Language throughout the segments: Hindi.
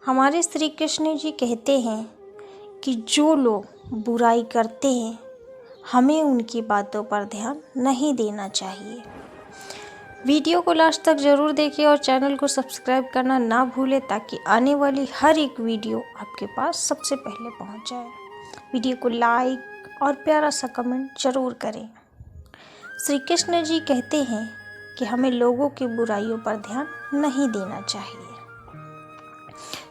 हमारे श्री कृष्ण जी कहते हैं कि जो लोग बुराई करते हैं हमें उनकी बातों पर ध्यान नहीं देना चाहिए। वीडियो को लास्ट तक ज़रूर देखिए और चैनल को सब्सक्राइब करना ना भूलें ताकि आने वाली हर एक वीडियो आपके पास सबसे पहले पहुंच जाए। वीडियो को लाइक और प्यारा सा कमेंट ज़रूर करें। श्री कृष्ण जी कहते हैं कि हमें लोगों की बुराइयों पर ध्यान नहीं देना चाहिए,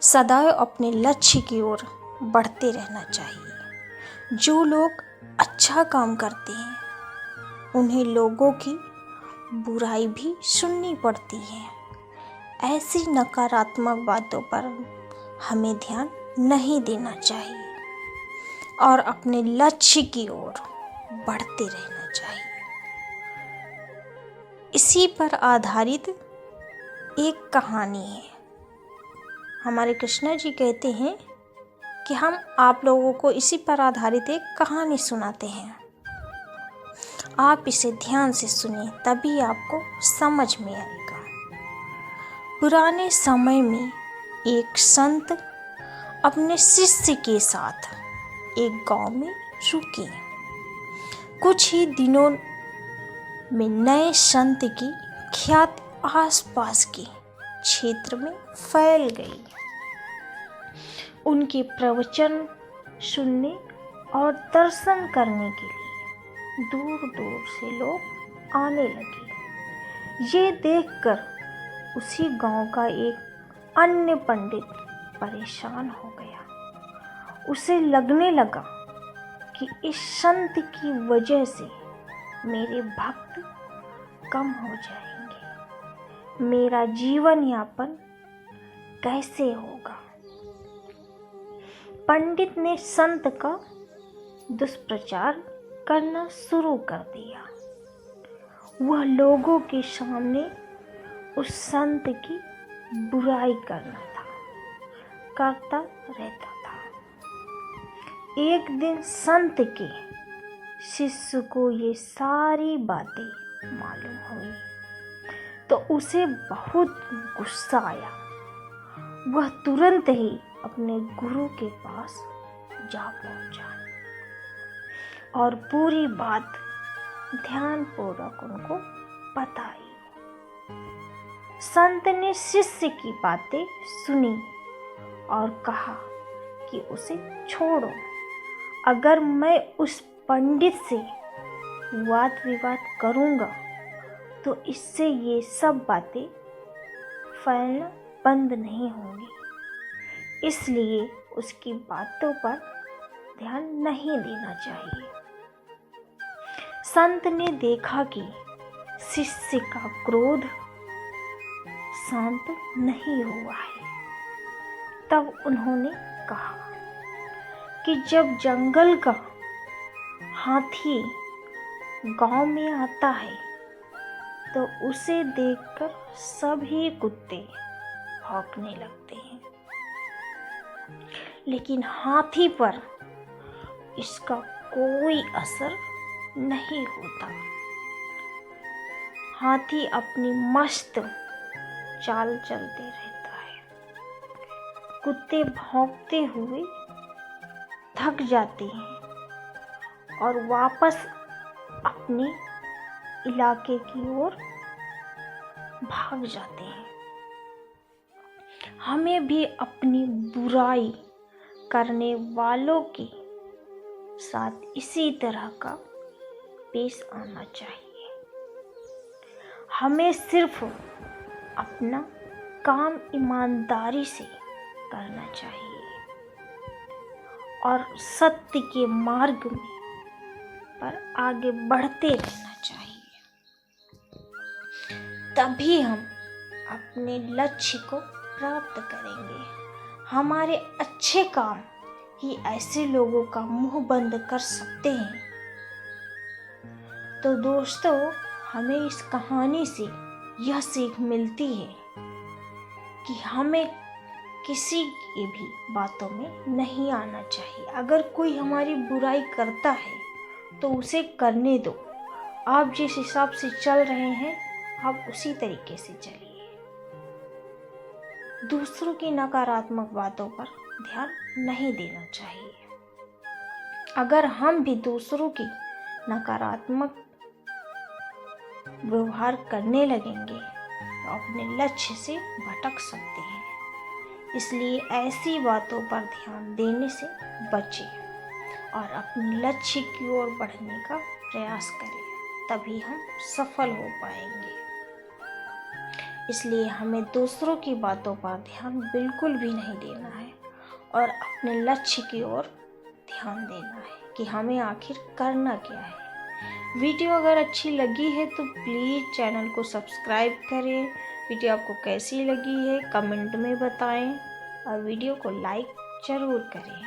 सदैव अपने लक्ष्य की ओर बढ़ते रहना चाहिए। जो लोग अच्छा काम करते हैं उन्हें लोगों की बुराई भी सुननी पड़ती है। ऐसी नकारात्मक बातों पर हमें ध्यान नहीं देना चाहिए और अपने लक्ष्य की ओर बढ़ते रहना चाहिए। इसी पर आधारित एक कहानी है। हमारे कृष्ण जी कहते हैं कि हम आप लोगों को इसी पर आधारित एक कहानी सुनाते हैं। आप इसे ध्यान से सुनिए तभी आपको समझ में आएगा। पुराने समय में एक संत अपने शिष्य के साथ एक गांव में रुके। कुछ ही दिनों में नए संत की ख्याति आसपास के क्षेत्र में फैल गई। उनके प्रवचन सुनने और दर्शन करने के लिए दूर दूर से लोग आने लगे। ये देखकर उसी गांव का एक अन्य पंडित परेशान हो गया। उसे लगने लगा कि इस संत की वजह से मेरे भक्त कम हो जाएंगे। मेरा जीवन यापन कैसे होगा। पंडित ने संत का दुष्प्रचार करना शुरू कर दिया। वह लोगों के सामने उस संत की बुराई करता रहता था। एक दिन संत के शिष्य को ये सारी बातें मालूम हुई तो उसे बहुत गुस्सा आया। वह तुरंत ही अपने गुरु के पास जा पहुंचा और पूरी बात ध्यानपूर्वक उनको बताई। संत ने शिष्य की बातें सुनी और कहा कि उसे छोड़ो। अगर मैं उस पंडित से वाद विवाद करूंगा तो इससे ये सब बातें फैलना बंद नहीं होंगी, इसलिए उसकी बातों पर ध्यान नहीं देना चाहिए। संत ने देखा कि शिष्य का क्रोध शांत नहीं हुआ है। तब उन्होंने कहा कि जब जंगल का हाथी गांव में आता है तो उसे देखकर सभी कुत्ते भौंकने लगते हैं, लेकिन हाथी पर इसका कोई असर नहीं होता। हाथी अपनी मस्त चाल चलते रहता है। कुत्ते भौंकते हुए थक जाते हैं और वापस अपने इलाके की ओर भाग जाते हैं। हमें भी अपनी बुराई करने वालों के साथ इसी तरह का पेश आना चाहिए। हमें सिर्फ अपना काम ईमानदारी से करना चाहिए और सत्य के मार्ग में पर आगे बढ़ते रहना चाहिए। तभी हम अपने लक्ष्य को प्राप्त करेंगे। हमारे अच्छे काम ही ऐसे लोगों का मुंह बंद कर सकते हैं। तो दोस्तों, हमें इस कहानी से यह सीख मिलती है कि हमें किसी की भी बातों में नहीं आना चाहिए। अगर कोई हमारी बुराई करता है तो उसे करने दो। आप जिस हिसाब से चल रहे हैं आप उसी तरीके से चलिए। दूसरों की नकारात्मक बातों पर ध्यान नहीं देना चाहिए। अगर हम भी दूसरों की नकारात्मक व्यवहार करने लगेंगे तो अपने लक्ष्य से भटक सकते हैं। इसलिए ऐसी बातों पर ध्यान देने से बचें और अपने लक्ष्य की ओर बढ़ने का प्रयास करें, तभी हम सफल हो पाएंगे। इसलिए हमें दूसरों की बातों पर ध्यान बिल्कुल भी नहीं देना है और अपने लक्ष्य की ओर ध्यान देना है कि हमें आखिर करना क्या है। वीडियो अगर अच्छी लगी है तो प्लीज़ चैनल को सब्सक्राइब करें। वीडियो आपको कैसी लगी है कमेंट में बताएं और वीडियो को लाइक ज़रूर करें।